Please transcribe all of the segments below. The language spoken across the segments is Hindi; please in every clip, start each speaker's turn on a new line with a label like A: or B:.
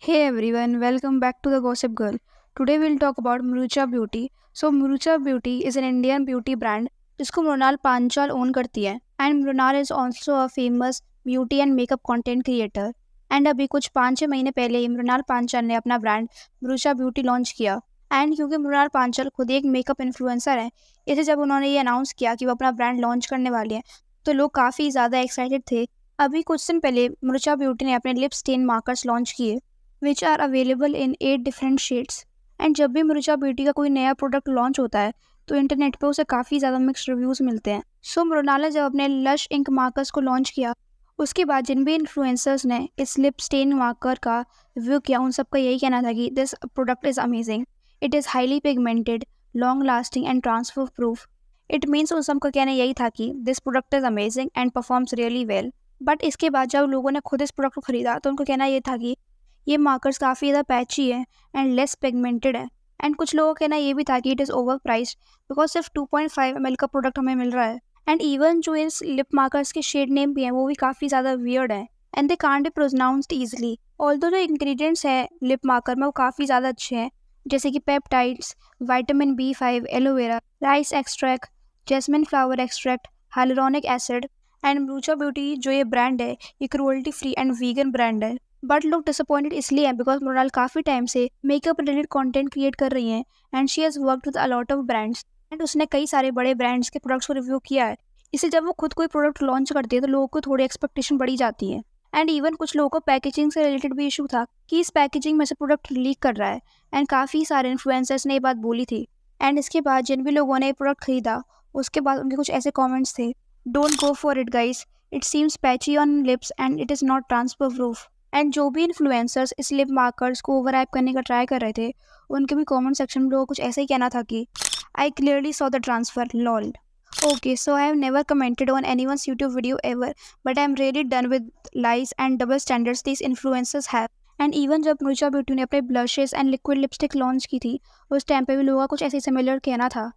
A: Hey everyone, welcome back to the Gossip Girl. Today we'll talk about Murucha Beauty. So Murucha Beauty is an Indian beauty brand जिसको मृणाल पांचाल ओन करती है and Mrinal is also a famous beauty and makeup content creator and अभी कुछ 5-6 महीने पहले ही मृणाल पांचाल ने अपना ब्रांड मुरुचा ब्यूटी लॉन्च किया। एंड क्योंकि मृणाल पांचाल खुद ही एक मेकअप इन्फ्लुएंसर है, इसे जब उन्होंने ये अनाउंस किया कि वो अपना ब्रांड लॉन्च करने वाली है तो लोग काफ़ी ज़्यादा एक्साइटेड थे। अभी कुछ दिन पहले मुरुचा ब्यूटी ने अपने लिप स्टेन मार्कर्स लॉन्च किए which are available in 8 different shades. And जब भी मुरुचा ब्यूटी का कोई नया प्रोडक्ट लॉन्च होता है तो इंटरनेट पे उसे काफ़ी ज़्यादा मिक्स्ड रिव्यूज़ मिलते हैं। सो मृणाल ने जब अपने लश इंक मार्कर्स को लॉन्च किया, उसके बाद जिन भी इन्फ्लुएंसर्स ने इस लिप स्टेन मार्कर का रिव्यू किया उन सबका यही कहना था कि this product is amazing, it is highly pigmented, long lasting and transfer proof. It means उन सबका कहना यही था कि this product is amazing and performs really well. But इसके बाद जब लोगों ने खुद इस प्रोडक्ट को खरीदा तो उनको कहना ये था कि ये मार्कर्स काफ़ी ज़्यादा पैची है एंड लेस पिगमेंटेड है। एंड कुछ लोगों का कहना ये भी था कि it is over priced because सिर्फ 2.5 ml का प्रोडक्ट हमें मिल रहा है। एंड इवन जो इस लिप मार्कर्स के शेड नेम भी हैं वो भी काफ़ी ज़्यादा वियर्ड है and they can't be pronounced easily. Although जो इंग्रेडिएंट्स हैं लिप मार्कर में वो काफ़ी ज़्यादा अच्छे हैं, जैसे कि peptides, vitamin B5, aloe vera, rice extract, jasmine flower extract, hyaluronic acid. And Mrucha beauty जो ये ब्रांड है ये cruelty free and vegan brand है। बट लोग डिसअपॉइंटेड इसलिए हैं बिकॉज मृणाल काफ़ी टाइम से मेकअप रिलेटेड कंटेंट क्रिएट कर रही हैं and she has worked with a lot of brands and उसने कई सारे बड़े ब्रांड्स के प्रोडक्ट्स को रिव्यू किया है। इसलिए जब वो खुद कोई प्रोडक्ट लॉन्च करती है तो लोगों को थोड़ी एक्सपेक्टेशन बढ़ी जाती है। एंड इवन कुछ लोगों को पैकेजिंग से रिलेटेड भी इशू था कि इस पैकेजिंग में से प्रोडक्ट लीक कर रहा है एंड काफ़ी सारे इन्फ्लुएंसर्स ने ये बात बोली थी। एंड इसके बाद जिन भी लोगों ने ये प्रोडक्ट खरीदा उसके बाद उनके कुछ ऐसे कॉमेंट्स थे, don't go for it guys, it seems patchy on lips and it is not transfer proof. And जो भी इन्फ्लुएंसर्स इस लिप मार्कर्स को ओवर हाइप करने का ट्राई कर रहे थे उनके भी कमेंट सेक्शन में लोगों को कुछ ऐसे ही कहना था कि I clearly saw the transfer lol. Okay, so I have never commented on anyone's YouTube video ever, but I am really done with lies and double standards these influencers have. And even जब मुरुचा ब्यूटी ने अपने blushes and liquid lipstick launch की थी उस टाइम पे भी लोगों का कुछ ऐसे सिमिलर कहना था।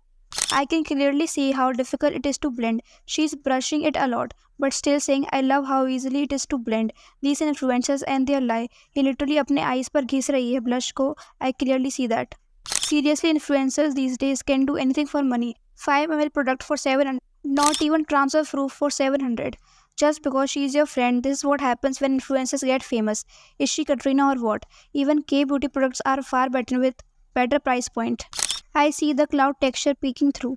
A: I can clearly see how difficult it is to blend. She's brushing it a lot, but still saying I love how easily it is to blend. These influencers and their lie. ये literally अपने eyes पर घिस रही है blush को. I clearly see that. Seriously, influencers these days can do anything for money. 5 ml product for 700. Not even transfer proof for 700. Just because she's your friend, this is what happens when influencers get famous. Is she Katrina or what? Even K-beauty products are far better with better price point. I see the cloud texture peeking through.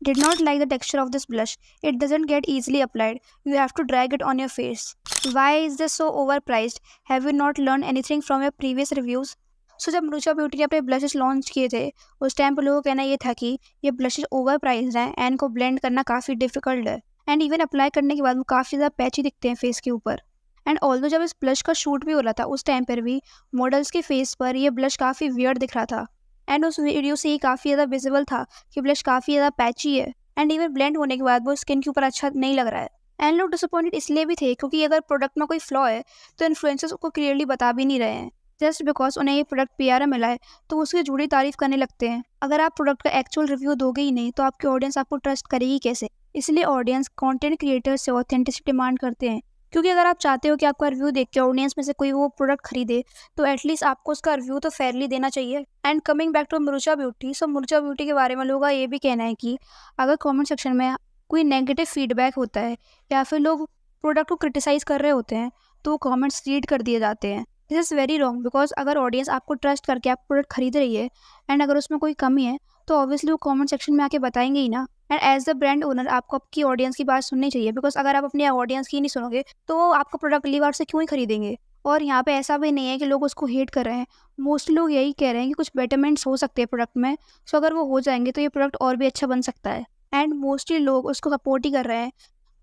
A: Did not like the texture of this blush. It doesn't get easily applied. You have to drag it on your face. Why is this so overpriced? Have you not learned anything from your previous reviews? सो जब मुरुचा ब्यूटी ने अपने ब्लशेस लॉन्च किए थे उस टाइम पर लोगों का कहना ये था कि ये ब्लशेस ओवर प्राइस्ड हैं एंड इनको ब्लेंड करना काफ़ी डिफिकल्ट है एंड इवन अप्लाई करने के बाद वो काफ़ी ज़्यादा पैची दिखते हैं फेस के ऊपर। एंड ऑल्दो जब इस ब्लश का शूट भी हो रहा था उस टाइम पर भी मॉडल्स के फेस पर ये ब्लश काफ़ी वियर्ड दिख रहा था एंड उस वीडियो से ये काफ़ी ज़्यादा विजिबल था कि ब्लश काफ़ी ज़्यादा पैची है एंड इवन ब्लेंड होने के बाद वो स्किन के ऊपर अच्छा नहीं लग रहा है। एंड लोग डिसअपॉइंटेड इसलिए भी थे क्योंकि अगर प्रोडक्ट में कोई फ्लॉ है तो इन्फ्लुएंसर्स उसको क्लियरली बता भी नहीं रहे हैं। जस्ट बिकॉज उन्हें ये प्रोडक्ट प्यारा मिला है तो उसकी जुड़ी तारीफ करने लगते हैं। अगर आप प्रोडक्ट का एक्चुअल रिव्यू दोगे ही नहीं तो आपकी ऑडियंस आपको ट्रस्ट करेगी कैसे? इसलिए ऑडियंस कंटेंट क्रिएटर्स से ऑथेंटिसिटी डिमांड करते हैं, क्योंकि अगर आप चाहते हो कि आपका रिव्यू देख के ऑडियंस में से कोई वो प्रोडक्ट खरीदे तो एटलीस्ट आपको उसका रिव्यू तो फेयरली देना चाहिए। And coming back to Mrucha beauty, so Mrucha beauty के बारे में लोगों का ये भी कहना है कि अगर कमेंट सेक्शन में कोई नेगेटिव फीडबैक होता है या फिर लोग प्रोडक्ट को क्रिटिसाइज़ कर रहे होते हैं तो वो कमेंट्स रीड कर दिए जाते हैं। This is very wrong because अगर ऑडियंस आपको ट्रस्ट करके आप प्रोडक्ट खरीद रही है एंड अगर उसमें कोई कमी है तो ऑब्वियसली वो कमेंट सेक्शन में आके बताएंगे ही ना। And as the brand owner आपको आपकी ऑडियंस की बात सुननी चाहिए बिकॉज अगर आप अपनी ऑडियंस की नहीं सुनोगे तो वो आपका प्रोडक्ट अगली बार से क्यों ही खरीदेंगे। और यहाँ पे ऐसा भी नहीं है कि लोग उसको हेट कर रहे हैं, मोस्टली लोग यही कह रहे हैं कि कुछ बेटरमेंट्स हो सकते हैं प्रोडक्ट में, सो अगर वो हो जाएंगे तो ये प्रोडक्ट और भी अच्छा बन सकता है। एंड मोस्टली लोग उसको सपोर्ट ही कर रहे हैं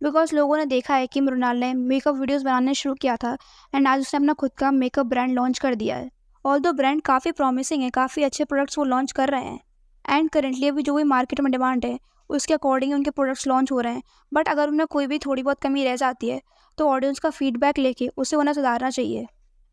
A: बिकॉज लोगों ने देखा है कि मृणाल ने मेकअप वीडियोस बनाने शुरू किया था एंड आज उसने अपना खुद का मेकअप ब्रांड लॉन्च कर दिया है। ऑल्दो ब्रांड काफ़ी प्रॉमिसिंग है, काफ़ी अच्छे प्रोडक्ट्स वो लॉन्च कर रहे हैं एंड करेंटली अभी जो भी मार्केट में डिमांड है उसके अकॉर्डिंग उनके प्रोडक्ट्स लॉन्च हो रहे हैं। बट अगर उनमें कोई भी थोड़ी बहुत कमी रह जाती है तो ऑडियंस का फीडबैक लेके उसे उन्हें सुधारना चाहिए।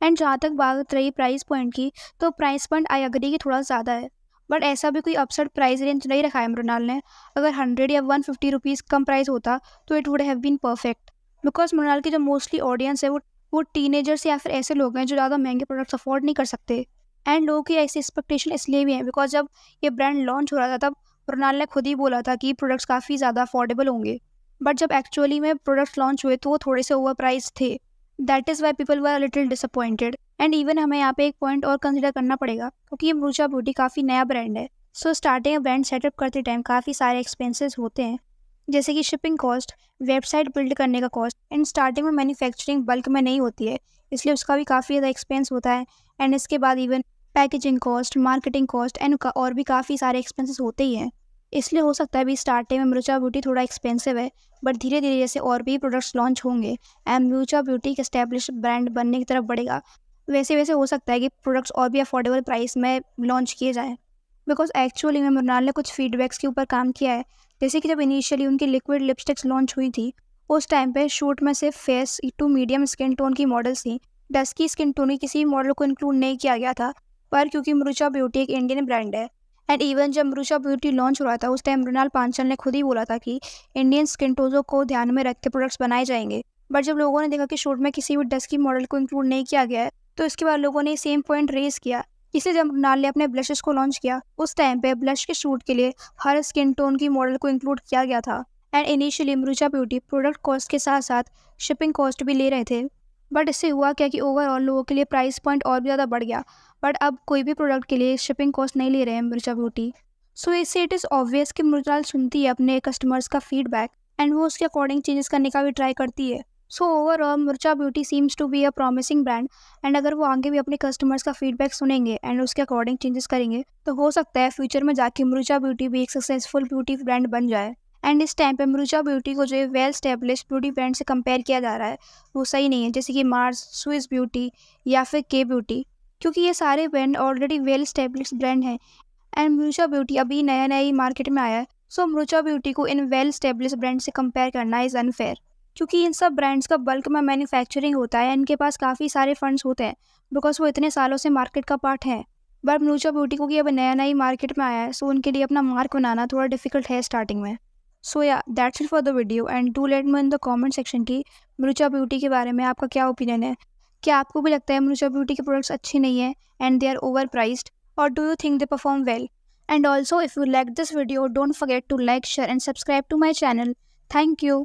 A: एंड जहाँ तक बात रही प्राइस पॉइंट की, तो प्राइस पॉइंट आई अग्री कि थोड़ा ज़्यादा है, बट ऐसा भी कोई अपसेट प्राइस रेंज नहीं रखा है मृणाल ने। अगर 100 या 150 रुपीज़ कम प्राइस होता तो it would have been perfect because Mrinal की जो मोस्टली ऑडियंस है वो वो टीनेजर्स या फिर ऐसे लोग हैं जो ज़्यादा महंगे प्रोडक्ट्स अफोर्ड नहीं कर सकते। एंड लोगों की ऐसी एक्सपेक्टेशन इसलिए भी है बिकॉज जब ये ब्रांड लॉन्च हो रहा था तब मृणाल ने खुद ही बोला था कि प्रोडक्ट्स काफ़ी ज़्यादा अफोर्डेबल होंगे, बट जब एक्चुअली में प्रोडक्ट्स लॉन्च हुए तो वो थोड़े से ओवर प्राइस थे। That is why people were little disappointed. And even हमें यहाँ पे एक पॉइंट और कंसिडर करना पड़ेगा क्योंकि ये मृचा ब्यूटी काफ़ी नया ब्रांड है। सो स्टार्टिंग ब्रांड सेटअप करते टाइम काफ़ी सारे एक्सपेंसेस होते हैं, जैसे कि शिपिंग कॉस्ट, वेबसाइट बिल्ड करने का कॉस्ट। एंड स्टार्टिंग में मैन्युफैक्चरिंग बल्क में नहीं होती है, इसलिए उसका भी काफ़ी ज़्यादा एक्सपेंस होता है। एंड इसके बाद even packaging cost, marketing cost and और भी काफ़ी सारे एक्सपेंसेस होते ही हैं। इसलिए हो सकता है अभी स्टार्टिंग में मृचा ब्यूटी थोड़ा एक्सपेंसिव है, बट धीरे धीरे जैसे और भी प्रोडक्ट्स लॉन्च होंगे एंड मृचा ब्यूटी एक एस्टेब्लिश ब्रांड बनने की तरफ बढ़ेगा, वैसे वैसे हो सकता है कि प्रोडक्ट्स और भी अफोर्डेबल प्राइस में लॉन्च किए जाएँ। बिकॉज एक्चुअली में मृणाल ने कुछ फीडबैक्स के ऊपर काम किया है, जैसे कि जब इनिशियली उनकी लिक्विड लिपस्टिक्स लॉन्च हुई थी उस टाइम पे शूट में सिर्फ face to medium skin tone की मॉडल्स थी। डस्की स्किन टोन की किसी मॉडल को इंक्लूड नहीं किया गया था, पर क्योंकि मृचा ब्यूटी एक इंडियन ब्रांड है एंड इवन जब मृचा ब्यूटी लॉन्च हो रहा था उस टाइम मृणाल पांचाल ने खुद ही बोला था कि इंडियन स्किन टोनों को ध्यान में रख के प्रोडक्ट्स बनाए जाएंगे। बट जब लोगों ने देखा कि शूट में किसी भी डस्की मॉडल को इंक्लूड नहीं किया गया है तो इसके बाद लोगों ने सेम पॉइंट रेज किया। इसलिए जब मृणाल ने अपने ब्लशेस को लॉन्च किया उस टाइम पे ब्लश के शूट के लिए हर स्किन टोन की मॉडल को इंक्लूड किया गया था। And initially Mrucha beauty product cost के साथ साथ शिपिंग कॉस्ट भी ले रहे थे, बट इससे हुआ क्या कि ओवरऑल लोगों के लिए प्राइस पॉइंट और भी ज़्यादा बढ़ गया। बट अब कोई भी प्रोडक्ट के लिए शिपिंग कॉस्ट नहीं ले रहे हैं मृचा ब्यूटी। सो इससे इट इज़ ऑब्वियस कि मृणाल सुनती है अपने कस्टमर्स का फीडबैक एंड वो उसके अकॉर्डिंग चेंजेस करने का भी ट्राई करती है। So overall Mrucha beauty seems to be a promising brand and अगर वो आगे भी अपने कस्टमर्स का फीडबैक सुनेंगे एंड उसके अकॉर्डिंग चेंजेस करेंगे तो हो सकता है फ्यूचर में जाके मृचा ब्यूटी भी एक सक्सेसफुल ब्यूटी ब्रांड बन जाए। एंड इस टाइम पे मृचा ब्यूटी को जो वेल स्टेब्लिश ब्यूटी ब्रांड से कंपेयर किया जा रहा है वो सही नहीं है, जैसे कि मार्स, स्विस ब्यूटी या फिर के ब्यूटी, क्योंकि ये सारे brand already well establish brand हैं एंड मृचा ब्यूटी अभी नया नया ही मार्केट में आया है। सो मृचा ब्यूटी को इन वेल स्टेब्लिश ब्रांड से कंपेयर करना इज़ अनफेयर, क्योंकि इन सब ब्रांड्स का बल्क में मैन्युफैक्चरिंग होता है, इनके पास काफ़ी सारे फंड्स होते हैं बिकॉज वो इतने सालों से मार्केट का पार्ट है। बट मृचा ब्यूटी को कि अब नया नया ही मार्केट में आया है, सो उनके लिए अपना मार्क बनाना थोड़ा डिफिकल्ट है स्टार्टिंग में। सो या that's it for the video and do let me in the comment section की मृचा ब्यूटी के बारे में आपका क्या ओपिनियन है। क्या आपको भी लगता है मृचा ब्यूटी के प्रोडक्ट्स अच्छे नहीं है and they are overpriced, or do you think they perform well? And also, if you liked this video, don't forget to like, share and subscribe to my channel. Thank you.